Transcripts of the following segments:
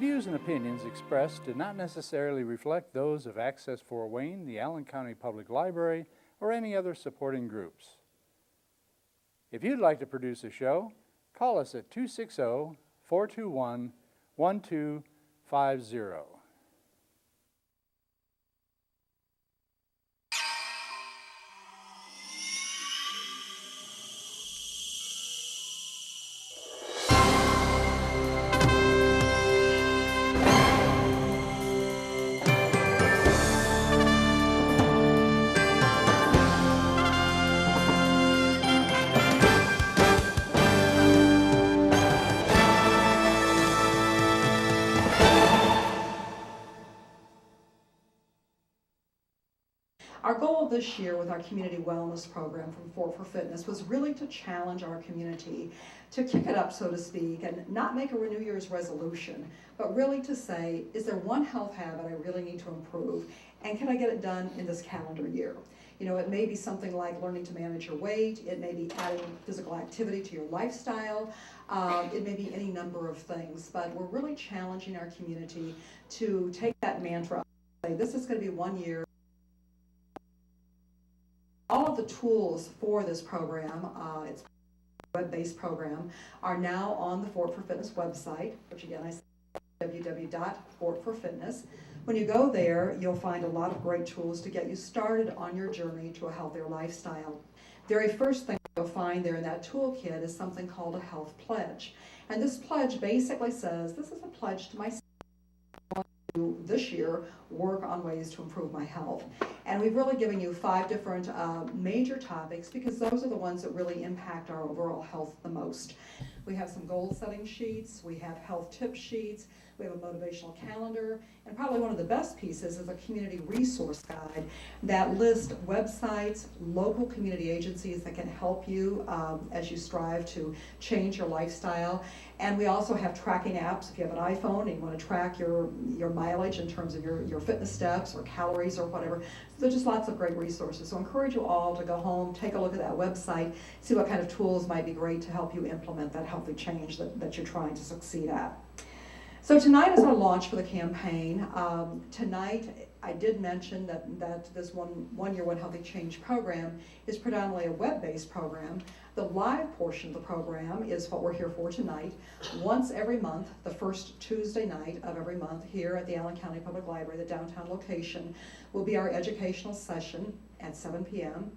views and opinions expressed do not necessarily reflect those of Access Fort Wayne, the Allen County Public Library, or any other supporting groups. If you'd like to produce a show, call us at 260-421-1250. Our goal this year with our community wellness program from Fort for Fitness was really to challenge our community, to kick it up, so to speak, and not make a New Year's resolution, but really to say, is there one health habit I really need to improve, and can I get it done in this calendar year? You know, it may be something like learning to manage your weight, it may be adding physical activity to your lifestyle, it may be any number of things, but we're really challenging our community to take that mantra and say, this is going to be 1 year. All of the tools for this program, it's a web-based program, are now on the Fort for Fitness website, which again I say www.fortforfitness. When you go there, you'll find a lot of great tools to get you started on your journey to a healthier lifestyle. Very first thing you'll find there in that toolkit is something called a health pledge. And this pledge basically says, this is a pledge to myself this year work on ways to improve my health. And we've really given you 5 different major topics because those are the ones that really impact our overall health the most. We have some goal setting sheets, we have health tip sheets, we have a motivational calendar, and probably one of the best pieces is a community resource guide that lists websites, local community agencies that can help you as you strive to change your lifestyle. And we also have tracking apps. If you have an iPhone and you want to track your mileage in terms of your fitness steps or calories or whatever, so there's just lots of great resources. So I encourage you all to go home, take a look at that website, see what kind of tools might be great to help you implement that healthy change that you're trying to succeed at. So tonight is our launch for the campaign. Tonight, I did mention that this one year, One Healthy Change program is predominantly a web-based program. The live portion of the program is what we're here for tonight. Once every month, the first Tuesday night of every month here at the Allen County Public Library, the downtown location, will be our educational session at 7 p.m.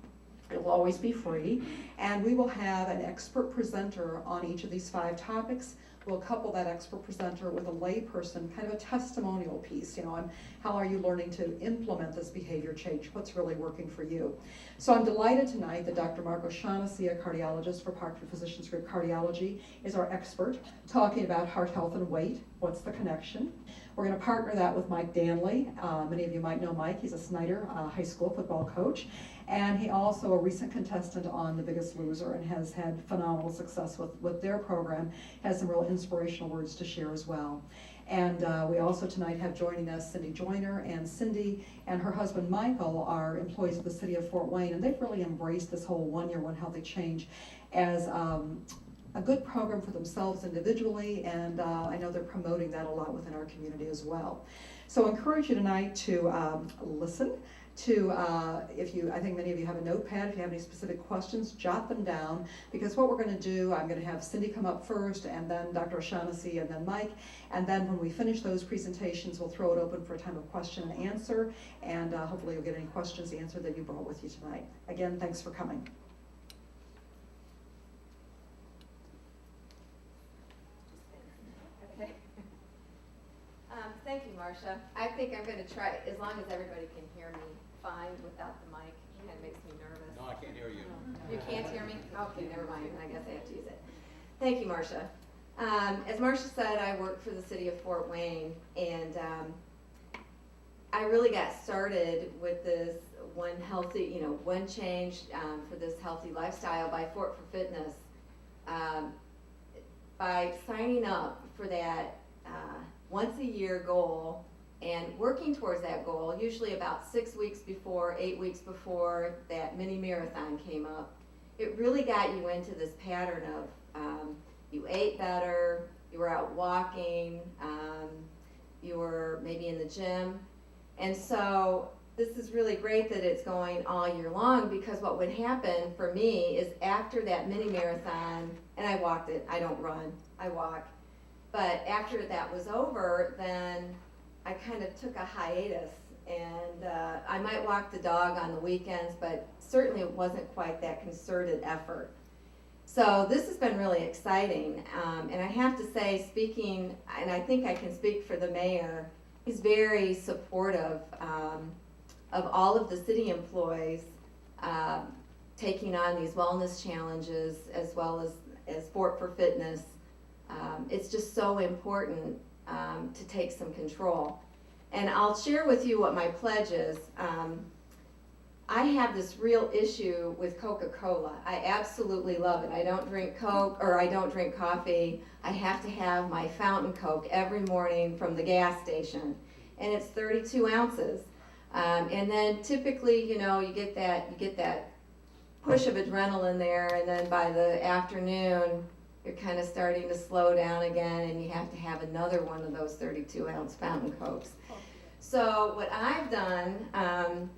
It will always be free, and we will have an expert presenter on each of these 5 topics. We'll couple that expert presenter with a lay person, kind of a testimonial piece, on how are you learning to implement this behavior change, what's really working for you. So I'm delighted tonight that Dr. Mark O'Shaughnessy, a cardiologist for Parkview Physicians Group Cardiology, is our expert talking about heart health and weight. What's the connection? We're going to partner that with Mike Danley. Many of you might know Mike. He's a Snyder high school football coach. And he also a recent contestant on The Biggest Loser and has had phenomenal success with their program, has some real inspirational words to share as well. And we also tonight have joining us Cindy Joyner, and Cindy and her husband Michael are employees of the city of Fort Wayne, and they've really embraced this whole 1 year, One Healthy Change as a good program for themselves individually, and I know they're promoting that a lot within our community as well. So I encourage you tonight to listen to, I think many of you have a notepad. If you have any specific questions, jot them down, because what we're going to do, I'm going to have Cindy come up first, and then Dr. O'Shaughnessy, and then Mike, and then when we finish those presentations, we'll throw it open for a time of question and answer, and hopefully you'll get any questions answered that you brought with you tonight. Again, thanks for coming. Thank you, Marcia. I think I'm going to try, as long as everybody can hear me fine without the mic. It kind of makes me nervous. No, I can't hear you. You can't hear me? Okay, never mind. I guess I have to use it. Thank you, Marcia. As Marcia said, I work for the city of Fort Wayne, and I really got started with this one healthy, one change for this healthy lifestyle by Fort for Fitness by signing up for that once a year goal and working towards that goal, usually about 6 weeks before, 8 weeks before that mini marathon came up. It really got you into this pattern of you ate better, you were out walking, you were maybe in the gym. And so this is really great that it's going all year long, because what would happen for me is after that mini marathon, and I walked it, I don't run, I walk. But after that was over, then I kind of took a hiatus, and I might walk the dog on the weekends, but certainly it wasn't quite that concerted effort. So this has been really exciting, and I have to say, speaking, and I think I can speak for the mayor, he's very supportive of all of the city employees taking on these wellness challenges, as well as Sport for Fitness. It's just so important to take some control. And I'll share with you what my pledge is. I have this real issue with Coca-Cola. I absolutely love it. I don't drink Coke, or I don't drink coffee. I have to have my fountain Coke every morning from the gas station, and it's 32 ounces. And then typically, you know, you get that push of adrenaline there, and then by the afternoon, you're kind of starting to slow down again, and you have to have another one of those 32-ounce fountain Cokes. So what I've done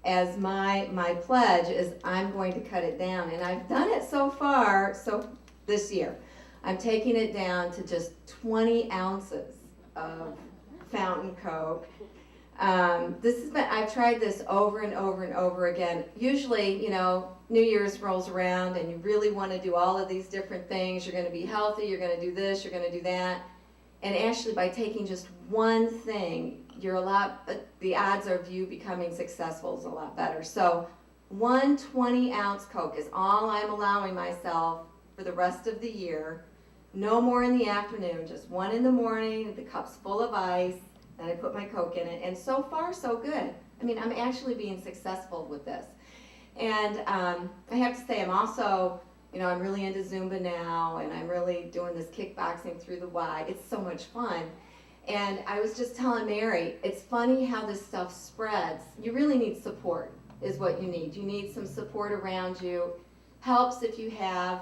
as my pledge is I'm going to cut it down, and I've done it so far. So this year, I'm taking it down to just 20 ounces of fountain Coke. I've tried this over and over and over again. Usually, you know, New Year's rolls around and you really want to do all of these different things. You're going to be healthy, you're going to do this, you're going to do that. And actually, by taking just one thing, the odds of you becoming successful is a lot better. So 1 20-ounce Coke is all I'm allowing myself for the rest of the year. No more in the afternoon, just one in the morning, the cup's full of ice, and I put my Coke in it. And so far, so good. I mean, I'm actually being successful with this. And I have to say, I'm also, you know, I'm really into Zumba now, and I'm really doing this kickboxing through the Y. It's so much fun. And I was just telling Mary, it's funny how this stuff spreads. You really need support, is what you need. You need some support around you. Helps if you have,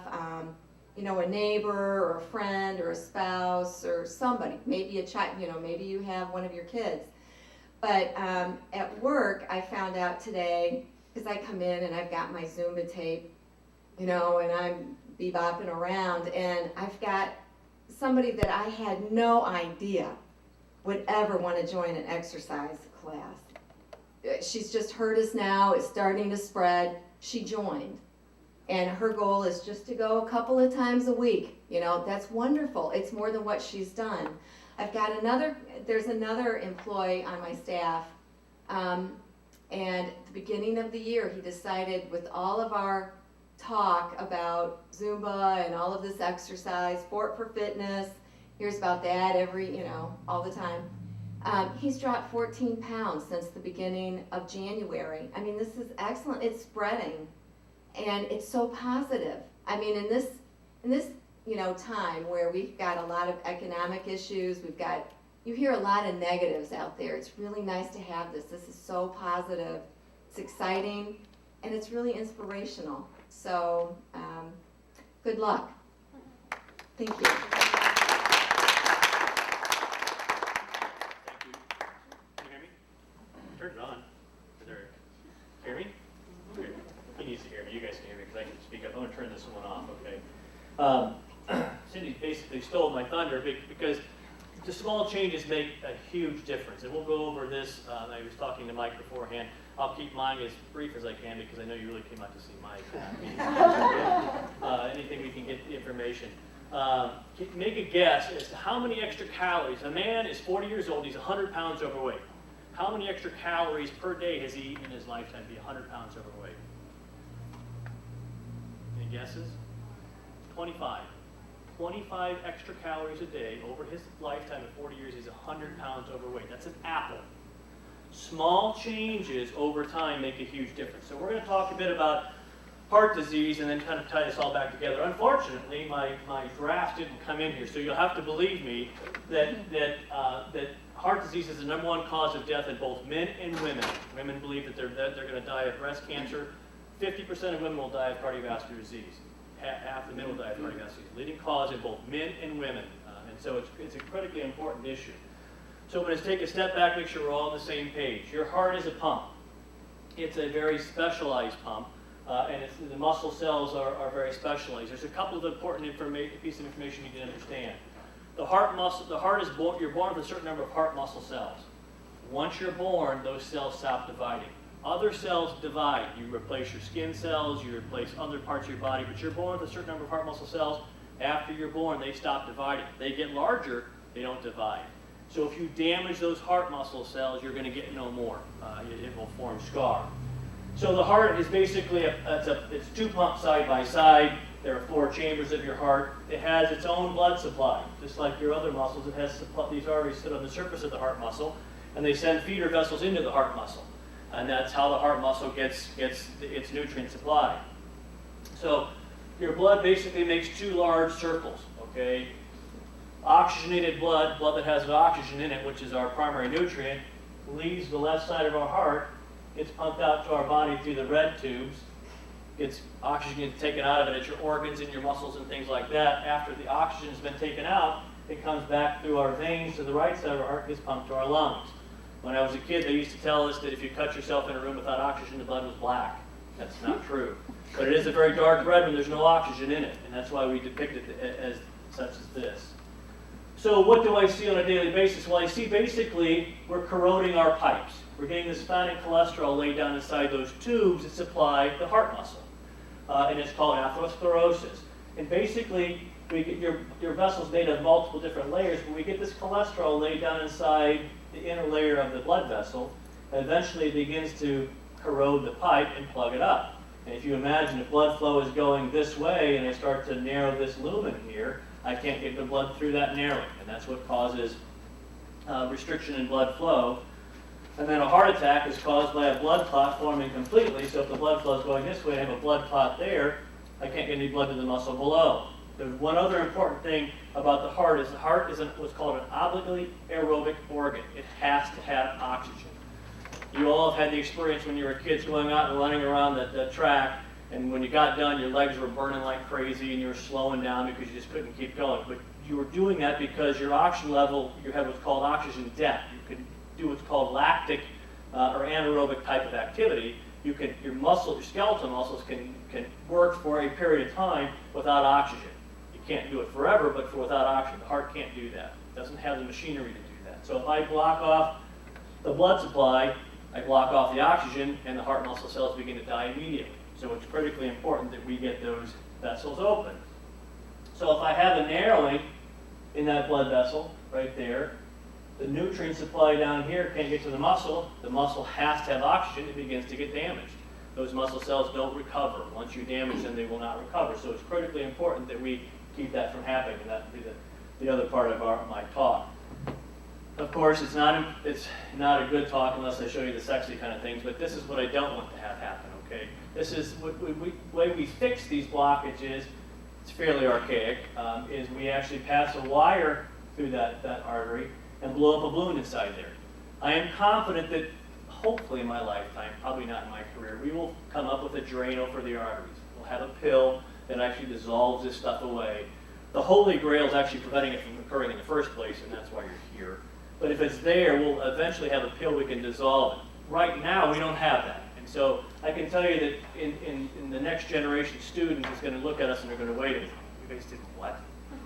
you know, a neighbor or a friend or a spouse or somebody. Maybe a child, you know, maybe you have one of your kids. But at work, I found out today, because I come in and I've got my Zumba tape, you know, and I'm bebopping around, and I've got somebody that I had no idea would ever want to join an exercise class. She's just heard us now, it's starting to spread. She joined, and her goal is just to go a couple of times a week. You know, that's wonderful. It's more than what she's done. There's another employee on my staff, and at the beginning of the year, he decided, with all of our talk about Zumba and all of this exercise, Sport for Fitness, hears about that all the time. He's dropped 14 pounds since the beginning of January. I mean, this is excellent. It's spreading, and it's so positive. I mean, in this time where we've got a lot of economic issues, you hear a lot of negatives out there. It's really nice to have this. This is so positive. It's exciting, and it's really inspirational. So, good luck. Thank you. Thank you. Can you hear me? Turn it on. Hear me? Okay. He needs to hear me. You guys can hear me because I can speak up. I'm going to turn this one off, okay? Cindy basically stole my thunder because the small changes make a huge difference. And we'll go over this. I was talking to Mike beforehand. I'll keep mine as brief as I can because I know you really came out to see Mike. Anything we can get the information. Make a guess as to how many extra calories. A man is 40 years old. He's 100 pounds overweight. How many extra calories per day has he eaten in his lifetime to be 100 pounds overweight? Any guesses? 25. 25 extra calories a day over his lifetime of 40 years. He's 100 pounds overweight. That's an apple. Small changes over time make a huge difference. So we're going to talk a bit about heart disease and then kind of tie this all back together. Unfortunately, my draft didn't come in here, so you'll have to believe me that heart disease is the #1 cause of death in both men and women. Women believe that they're going to die of breast cancer. 50% of women will die of cardiovascular disease. Half the men will die of cardiovascular disease. Leading cause in both men and women, and so it's a critically important issue. So let's take a step back, make sure we're all on the same page. Your heart is a pump. It's a very specialized pump, and the muscle cells are very specialized. There's a couple of important pieces of information you need to understand. The heart is born, you're born with a certain number of heart muscle cells. Once you're born, those cells stop dividing. Other cells divide. You replace your skin cells, you replace other parts of your body, but you're born with a certain number of heart muscle cells. After you're born, they stop dividing. They get larger, they don't divide. So if you damage those heart muscle cells, you're going to get no more. It will form scar. So the heart is basically, it's two pumps side by side. There are 4 chambers of your heart. It has its own blood supply. Just like your other muscles, it has these arteries sit on the surface of the heart muscle, and they send feeder vessels into the heart muscle. And that's how the heart muscle gets its nutrient supply. So your blood basically makes 2 large circles, okay? Oxygenated blood that has oxygen in it, which is our primary nutrient, leaves the left side of our heart, gets pumped out to our body through the red tubes, gets oxygen taken out of it at your organs and your muscles and things like that. After the oxygen's been taken out, it comes back through our veins to the right side of our heart, gets pumped to our lungs. When I was a kid, they used to tell us that if you cut yourself in a room without oxygen, the blood was black. That's not true. But it is a very dark red when there's no oxygen in it, and that's why we depict it as such as this. So what do I see on a daily basis? Well, I see basically we're corroding our pipes. We're getting this fatty cholesterol laid down inside those tubes that supply the heart muscle. And it's called atherosclerosis. And basically, we get your vessel's made of multiple different layers, but we get this cholesterol laid down inside the inner layer of the blood vessel, and eventually it begins to corrode the pipe and plug it up. And if you imagine if blood flow is going this way and I start to narrow this lumen here, I can't get the blood through that narrowing, and that's what causes restriction in blood flow. And then a heart attack is caused by a blood clot forming completely, so if the blood flow is going this way and I have a blood clot there, I can't get any blood to the muscle below. There's one other important thing about the heart is what's called an obligately aerobic organ. It has to have oxygen. You all have had the experience when you were kids going out and running around the track, and when you got done, your legs were burning like crazy and you were slowing down because you just couldn't keep going. But you were doing that because your oxygen level, you had what's called oxygen debt. You could do what's called lactic or anaerobic type of activity. Your skeletal muscles can work for a period of time without oxygen. You can't do it forever, but without oxygen, the heart can't do that. It doesn't have the machinery to do that. So if I block off the blood supply, I block off the oxygen, and the heart muscle cells begin to die immediately. So it's critically important that we get those vessels open. So if I have a narrowing in that blood vessel right there, the nutrient supply down here can't get to the muscle has to have oxygen, it begins to get damaged. Those muscle cells don't recover. Once you damage them, they will not recover. So it's critically important that we keep that from happening, and that would be the other part of my talk. Of course, it's not a good talk unless I show you the sexy kind of things, but this is what I don't want to have happen, okay? This is the way we fix these blockages. It's fairly archaic, is we actually pass a wire through that artery and blow up a balloon inside there. I am confident that hopefully in my lifetime, probably not in my career, we will come up with a Drano for the arteries. We'll have a pill that actually dissolves this stuff away. The holy grail is actually preventing it from occurring in the first place, and that's why you're here. But if it's there, we'll eventually have a pill we can dissolve it. Right now, we don't have that. And so I can tell you that in the next generation of students is going to look at us and they're going to wait a minute. You guys did what?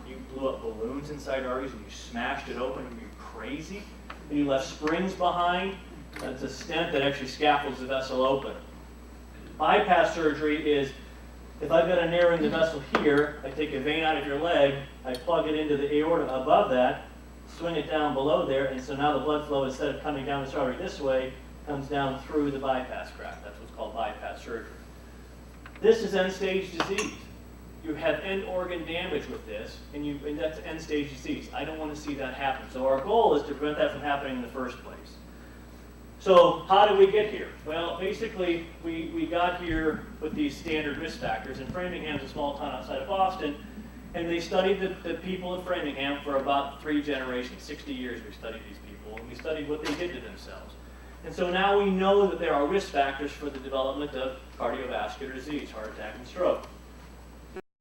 You blew up balloons inside arteries and you smashed it open? Are you crazy? And you left springs behind? That's a stent that actually scaffolds the vessel open. Bypass surgery is, if I've got a narrowing in the vessel here, I take a vein out of your leg, I plug it into the aorta above that, swing it down below there, and so now the blood flow, instead of coming down this artery this way, comes down through the bypass crack. That's what's called bypass surgery. This is end-stage disease. You have end organ damage with this, and that's end-stage disease. I don't want to see that happen. So our goal is to prevent that from happening in the first place. So how did we get here? Well, basically, we got here with these standard risk factors, and Framingham's a small town outside of Boston, and they studied the people in Framingham for about 3 generations, 60 years we studied these people, and we studied what they did to themselves. And so now we know that there are risk factors for the development of cardiovascular disease, heart attack and stroke.